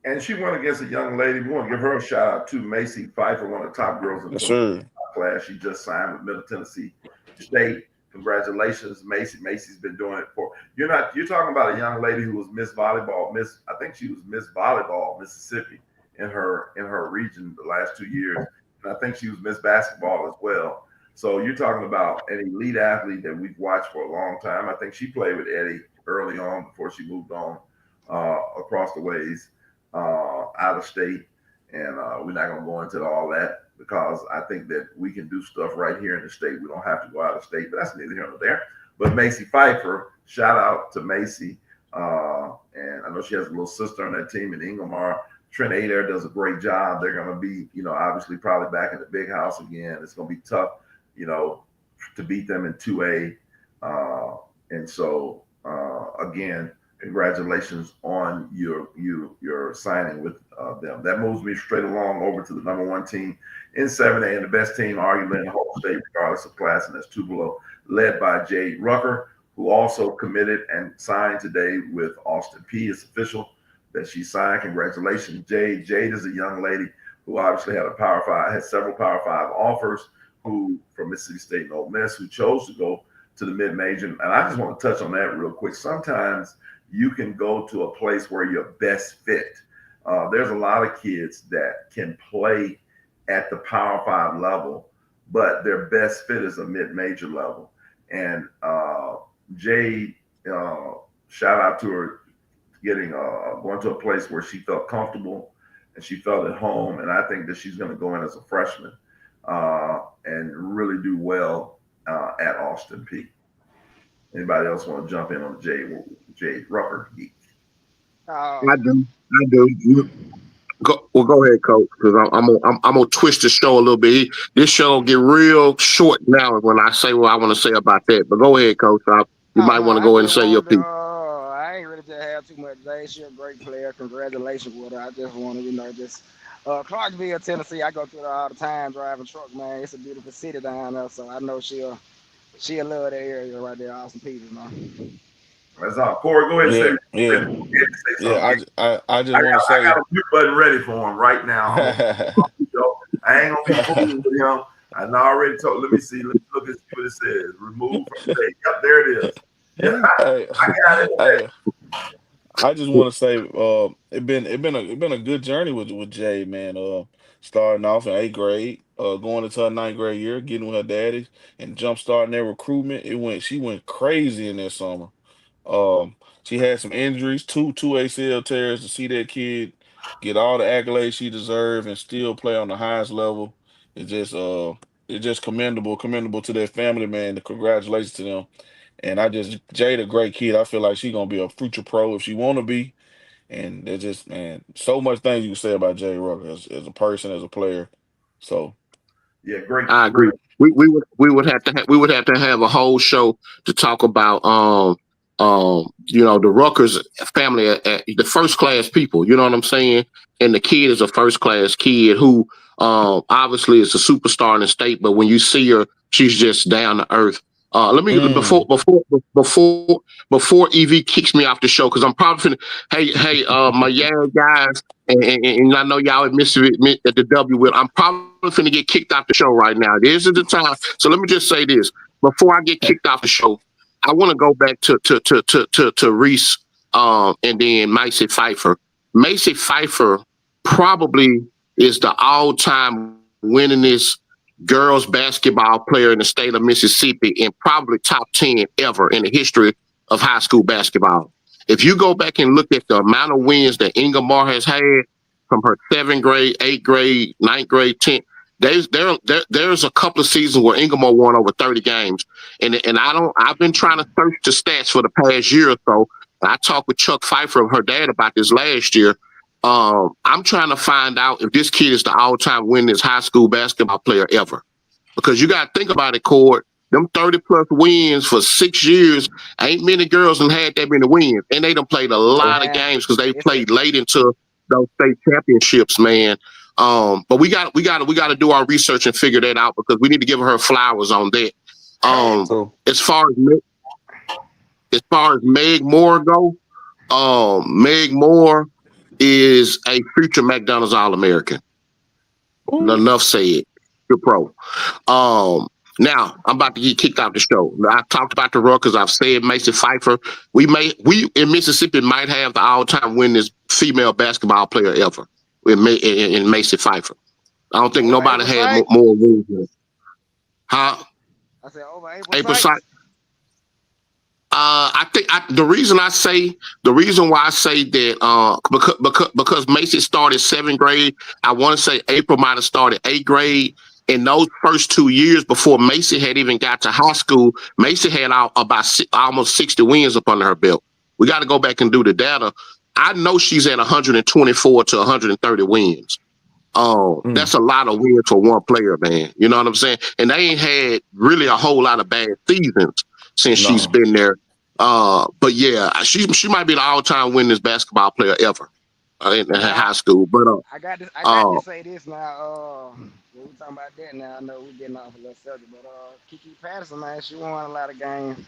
And she went against a young lady. We want to give her a shout out to Macy Pfeiffer, one of the top girls in the class. She just signed with Middle Tennessee State. Congratulations, Macy. Macy's been doing it for you're talking about a young lady who was Miss Volleyball, I think she was Miss Volleyball, Mississippi in her region the last 2 years. And I think she was Miss Basketball as well. So you're talking about an elite athlete that we've watched for a long time. I think she played with Eddie early on before she moved on across the ways out of state. And we're not going to go into all that. because I think that we can do stuff right here in the state. We don't have to go out of state, but that's neither here nor there. But Macy Pfeiffer, shout out to Macy. And I know she has a little sister on that team in Ingomar. Trent Adair does a great job. They're going to be, obviously probably back in the big house again. It's going to be tough, to beat them in 2A. And so, again, congratulations on your signing with them. That moves me straight along over to the number one team in 7A and the best team arguably in the whole state, regardless of class, and that's Tupelo, led by Jade Rucker, who also committed and signed today with Austin Peay. It's official that she signed. Congratulations, Jade. Jade is a young lady who obviously had several Power 5 offers, who from Mississippi State and Ole Miss, who chose to go to the mid-major. And I just want to touch on that real quick. Sometimes you can go to a place where you're best fit. There's a lot of kids that can play at the Power 5 level, but their best fit is a mid-major level. And Jade, shout out to her getting going to a place where she felt comfortable and she felt at home. And I think that she's going to go in as a freshman and really do well at Austin Peay. Anybody else want to jump in on the Jade Rucker geek? I do. Go ahead, Coach, because I'm gonna twist the show a little bit. This show get real short now when I say what I want to say about that. But go ahead, Coach. You might want to go ahead and say your piece. I ain't really just have too much. She's a great player. Congratulations with her. I just want to, Clarksville, Tennessee. I go through there all the time driving truck, man. It's a beautiful city down there, so I know she'll love that area right there, Austin Peay, man. That's all. Corey, go ahead and say something. I just want to say I got a mute button ready for him right now. I ain't gonna be fooling with him. I already told. Let me see. Let me look and see what it says. Remove from state. Yep, there it is. Yeah, I got it. I just want to say, it been a good journey with Jay, man. Starting off in 8th grade, going into her 9th grade year, getting with her daddy, and jump starting their recruitment. She went crazy in that summer. She had some injuries, two ACL tears. To see that kid get all the accolades she deserved and still play on the highest level, it's just commendable to their family, man. The congratulations to them. And Jade a great kid. I feel like she's gonna be a future pro if she wanna be. And there's just, man, so much things you can say about Jade Rucker as a person, as a player. So yeah, great. I agree. We would have to have a whole show to talk about the Ruckers family, the first class people. You know what I'm saying? And the kid is a first class kid who obviously is a superstar in the state, but when you see her, she's just down to earth. Let me before EV kicks me off the show, because I'm probably finna, my young guys, and I know y'all at Mississippi at the W will. I'm probably finna get kicked off the show right now. This is the time. So let me just say this before I get kicked off the show. I want to go back to Reese and then Macy Pfeiffer. Macy Pfeiffer probably is the all-time winningest girls basketball player in the state of Mississippi and probably top 10 ever in the history of high school basketball. If you go back and look at the amount of wins that Ingomar has had from her 7th grade, 8th grade, 9th grade, 10th, there's a couple of seasons where Ingomar won over 30 games. And I've been trying to search the stats for the past year or so. I talked with Chuck Pfeiffer of her dad about this last year. I'm trying to find out if this kid is the all-time winningest high school basketball player ever. Because you got to think about it, Cord. Them 30-plus wins for 6 years, ain't many girls done had that many wins. And they done played a lot of games because they played late into those state championships, man. But we got to do our research and figure that out because we need to give her flowers on that. As far as Meg Moore go, Meg Moore is a future McDonald's All-American. Enough said. Good pro. Now I'm about to get kicked out the show. I talked about the Ruckers. I've said Macy Pfeiffer. We in Mississippi might have the all-time winningest female basketball player ever in Macy Pfeiffer. I don't think nobody had more wins. Huh? I said over April Sykes. the reason why I say that because Macy started 7th grade. I want to say April might have started 8th grade. In those first 2 years before Macy had even got to high school, Macy had almost 60 wins up under her belt. We got to go back and do the data. I know she's at 124 to 130 wins. That's a lot of wins for one player, man. You know what I'm saying? And they ain't had really a whole lot of bad seasons since she's No. been there. But yeah, she might be the all-time winningest basketball player ever in high Now school. But I got to uh, say this now. When we talking about that now, I know we getting off a little subject, but Kiki Patterson, man, she won a lot of games.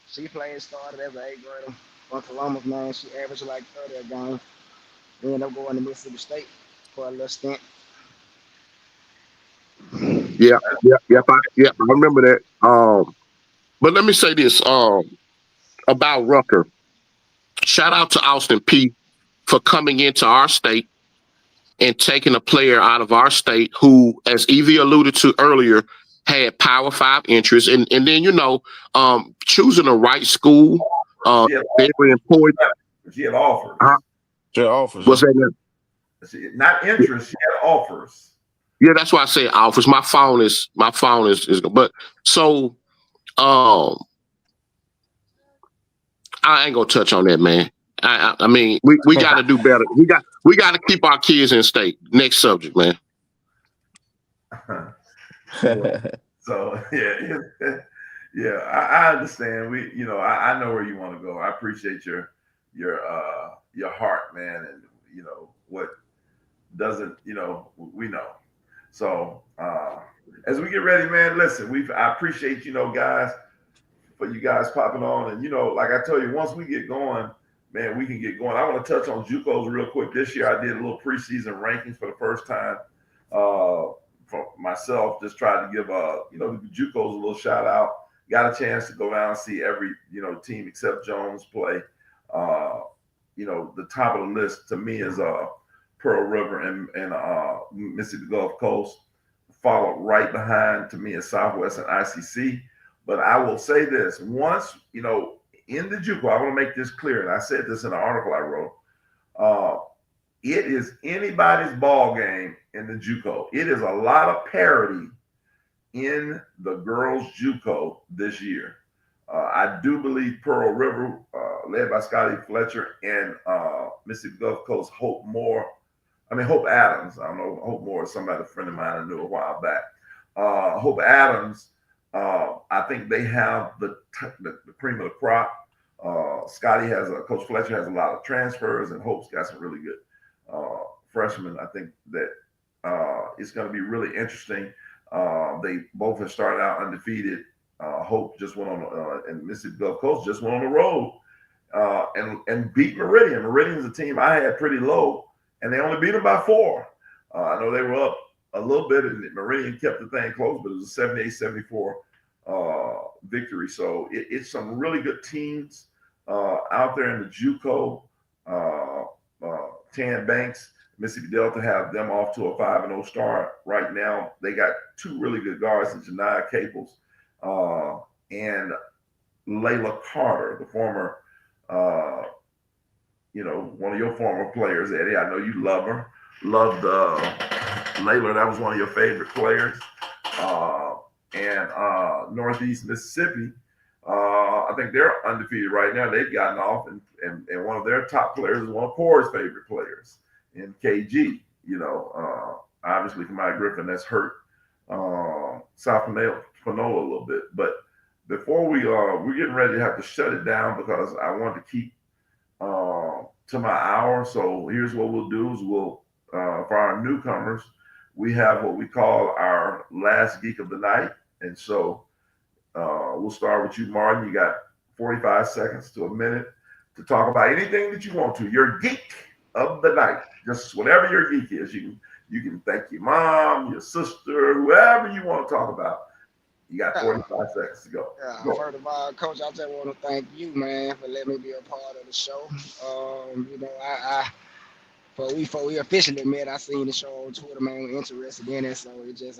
She started as an 8th grader from Columbus, man. She averaged like 30 a game. Then ended up going to Mississippi State for a little stint. I remember that. But let me say this about Rucker. Shout out to Austin P for coming into our state and taking a player out of our state who, as Evie alluded to earlier, had Power 5 interests, and then choosing the right school. Very important. She had offers. She had offers. Was that? Not interest. She had offers. Yeah, that's why I say offers. My phone is but so I ain't gonna touch on that, man. I mean, we got to do better. We got to keep our kids in state. Next subject, man. So yeah, I understand. I know where you want to go. I appreciate your heart, man, and what doesn't, we know. So as we get ready, man, listen, I appreciate guys, for you guys popping on, and like I tell you, once we get going, man, we can get going. I want to touch on JUCOs real quick. This year, I did a little preseason rankings for the first time. For myself, just tried to give the JUCOs a little shout out. Got a chance to go down and see every team except Jones play. The top of the list to me is Pearl River and Mississippi Gulf Coast. Followed right behind to me is Southwest and ICC. But I will say this: once in the JUCO, I want to make this clear, and I said this in an article I wrote. It is anybody's ball game in the JUCO. It is a lot of parity in the girls' JUCO this year. I do believe Pearl River, led by Scotty Fletcher, and Mississippi Gulf Coast, Hope Adams. I don't know, Hope Moore is somebody, a friend of mine I knew a while back. Hope Adams, I think they have the cream of the crop. Coach Fletcher has a lot of transfers, and Hope's got some really good freshmen. I think that it's going to be really interesting. They both have started out undefeated. Hope just went on, and Mississippi Gulf Coast just went on the road and beat Meridian. Meridian's a team I had pretty low, and they only beat them by 4. I know they were up a little bit, and Meridian kept the thing close, but it was a 78-74 victory. So it's some really good teams out there in the JUCO. Tan Banks, Mississippi Delta have them off to a 5-0 start right now. They got 2 really good guards, in Janiyah Caples and Layla Carter, the former, one of your former players, Eddie. I know you love her. Loved Layla. That was one of your favorite players. And Northeast Mississippi, I think they're undefeated right now. They've gotten off, and one of their top players is one of Corey's favorite players in KG. Obviously Kamai Griffin, that's hurt South Panola a little bit. But before we're getting ready to have to shut it down because I want to keep to my hour. So here's what we'll do: is for our newcomers, we have what we call our last geek of the night, and so we'll start with you, Martin. You got 45 seconds to a minute to talk about anything that you want to. Your geek of the night, just whatever your geek is. You can thank your mom, your sister, whoever you want to talk about. You got 45 seconds to go. Yeah, first of all, Coach, I just want to thank you, man, for letting me be a part of the show. I before we officially met, I seen the show on Twitter, man. We interested in it, so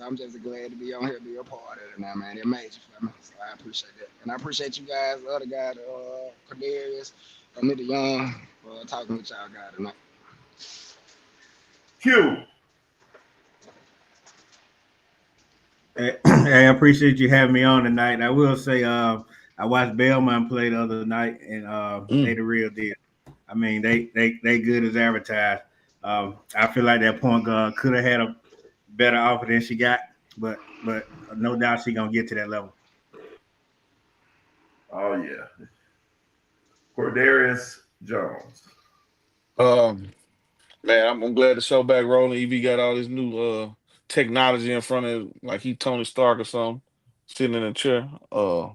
I'm just glad to be on here, be a part of it now, man. It major for me, so I appreciate that, and I appreciate you guys, the other guy, Kadarius, Nita Young, talking with y'all guys tonight. Q. Hey, I appreciate you having me on tonight. I will say, I watched Belmont play the other night, and they the real deal. I mean, they good as advertised. I feel like that point guard could have had a better offer than she got, but no doubt she gonna get to that level. Oh yeah, Cordarius Jones. Man, I'm glad the show back rolling. EV got all this new technology in front of it, like he Tony Stark or something, sitting in a chair. I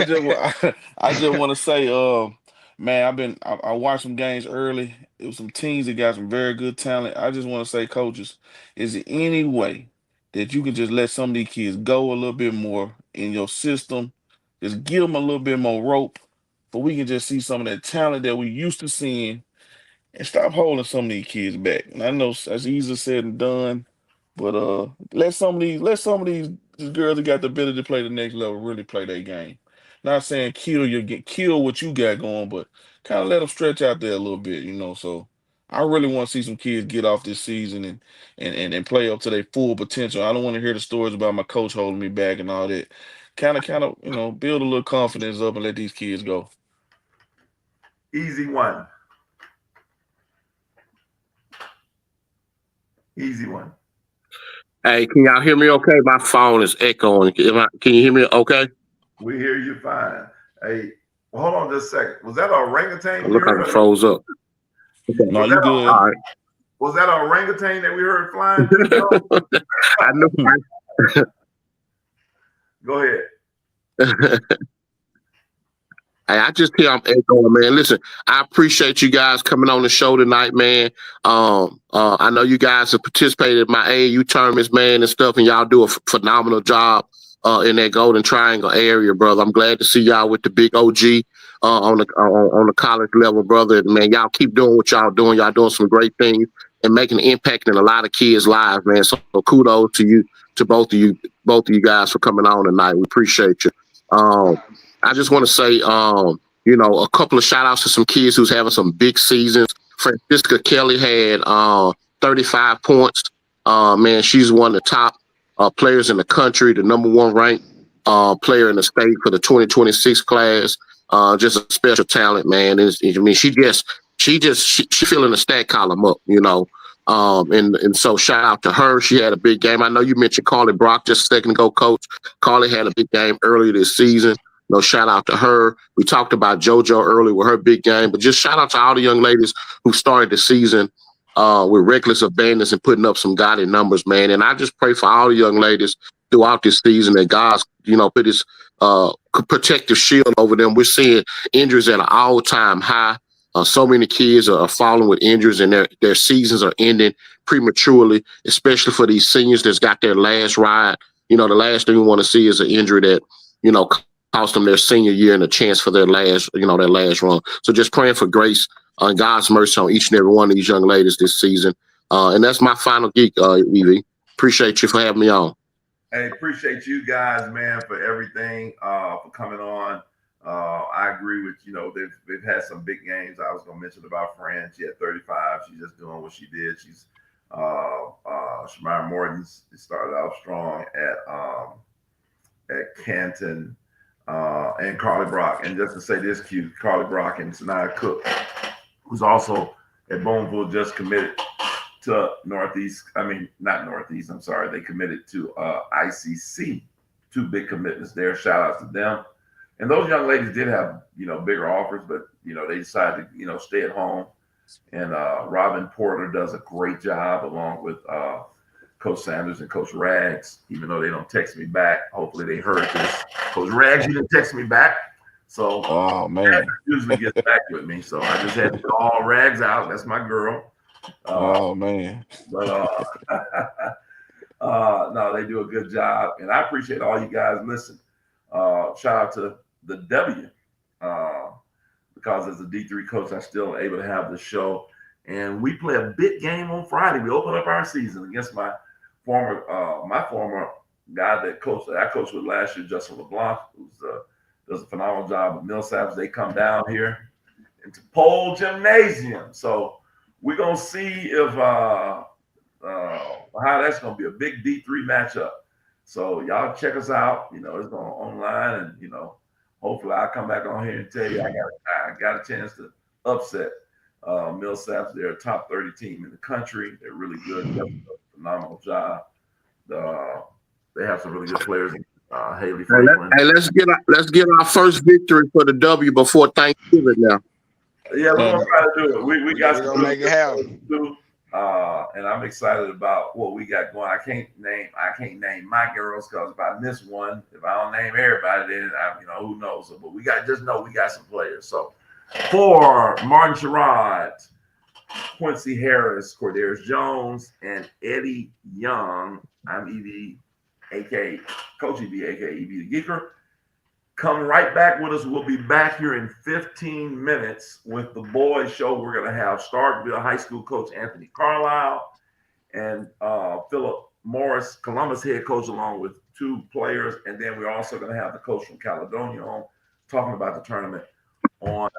just want to say, man, I watched some games early. It was some teams that got some very good talent. I just want to say, coaches, is there any way that you can just let some of these kids go a little bit more in your system? Just give them a little bit more rope, so we can just see some of that talent that we used to seeing and stop holding some of these kids back. And I know that's easier said than done, but let some of these girls that got the ability to play the next level really play their game. Not saying kill what you got going, but kind of let them stretch out there a little bit, you know. So I really want to see some kids get off this season and play up to their full potential. I don't want to hear the stories about my coach holding me back and all that. Kind of, build a little confidence up and let these kids go. Easy one. Easy one. Hey, can y'all hear me okay? My phone is echoing. Can you hear me okay? We hear you fine. Hey, hold on just a second. Was that an orangutan? Look how it froze up. Okay. No, you good. All right. Was that an orangutan that we heard flying through? I know. Go ahead. Hey, I just hear I'm echoing, man. Listen, I appreciate you guys coming on the show tonight, man. I know you guys have participated in my AAU tournaments, man, and stuff, and y'all do a phenomenal job in that Golden Triangle area, brother. I'm glad to see y'all with the big OG on the college level, brother. Man, y'all keep doing what y'all doing. Y'all doing some great things and making an impact in a lot of kids' lives, man. So kudos to you, to both of you guys for coming on tonight. We appreciate you. I just want to say, a couple of shout outs to some kids who's having some big seasons. Francisca Kelly had 35 points. Man, she's one of the top players in the country, the number one ranked player in the state for the 2026 class. Just a special talent, man. She filling the stat column up, and so shout out to her. She had a big game. I know you mentioned Carly Brock just a second ago, Coach. Carly had a big game earlier this season. Shout out to her. We talked about JoJo earlier with her big game, but just shout out to all the young ladies who started the season with reckless abandon and putting up some godly numbers, man. And I just pray for all the young ladies throughout this season that God's, put his protective shield over them. We're seeing injuries at an all-time high. So many kids are falling with injuries, and their seasons are ending prematurely, especially for these seniors that's got their last ride. The last thing we want to see is an injury that, cost them their senior year and a chance for their last run. So just praying for grace and God's mercy on each and every one of these young ladies this season. And that's my final geek, Evie. Appreciate you for having me on. Hey, appreciate you guys, man, for everything, for coming on. I agree with, they've had some big games. I was going to mention about Fran. She had 35. She's just doing what she did. She's Shamira Morton's started out strong at Canton. And Carly Brock. And just to say this, Carly Brock and Sanaya Cook, who's also at Boneville, just committed to not Northeast, I'm sorry. They committed to ICC. 2 big commitments there. Shout out to them. And those young ladies did have, bigger offers, but, they decided to, stay at home. And Robin Porter does a great job along with Coach Sanders and Coach Rags, even though they don't text me back. Hopefully they heard this. Coach Rags, you didn't text me back. So oh man, usually gets back with me. So I just had to call Rags out. That's my girl. Oh man. But no, they do a good job. And I appreciate all you guys listen. Shout out to the W. because as a D3 coach, I'm still able to have the show. And we play a big game on Friday. We open up our season against my former guy that I coached with last year, Justin LeBlanc, who does a phenomenal job with Millsaps. They come down here into Pole Gymnasium. So we're gonna see if how that's gonna be a big D3 matchup. So y'all check us out. It's going online, and hopefully I'll come back on here and tell you I got a chance to upset Millsaps. They're a top 30 team in the country. They're really good. They've done a phenomenal job. They have some really good players. Haley Franklin. Hey, let's get our first victory for the W before Thanksgiving now. Yeah, we're gonna try to do it. We got some gonna make it happen. And I'm excited about what we got going. I can't name my girls, because if I miss one, if I don't name everybody, then who knows? But we got some players. So for Martin Sherrod, Quincy Harris, Cordarius Jones, and Eddie Young, I'm EV, aka Coach EV, aka EV the Geeker. Come right back with us. We'll be back here in 15 minutes with the boys show. We're going to have Starkville High School coach Anthony Carlisle and Philip Morris, Columbus head coach, along with 2 players. And then we're also going to have the coach from Caledonia on, talking about the tournament on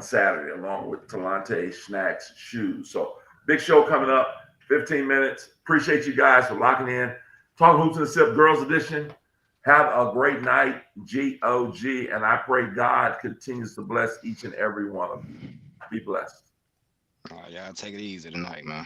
Saturday, along with Talante Snacks Shoes. So big show coming up, 15 minutes. Appreciate you guys for locking in. Talking Hoops and the Sip Girls Edition. Have a great night, GOG, and I pray God continues to bless each and every one of you. Be blessed. Y'all take it easy tonight, man.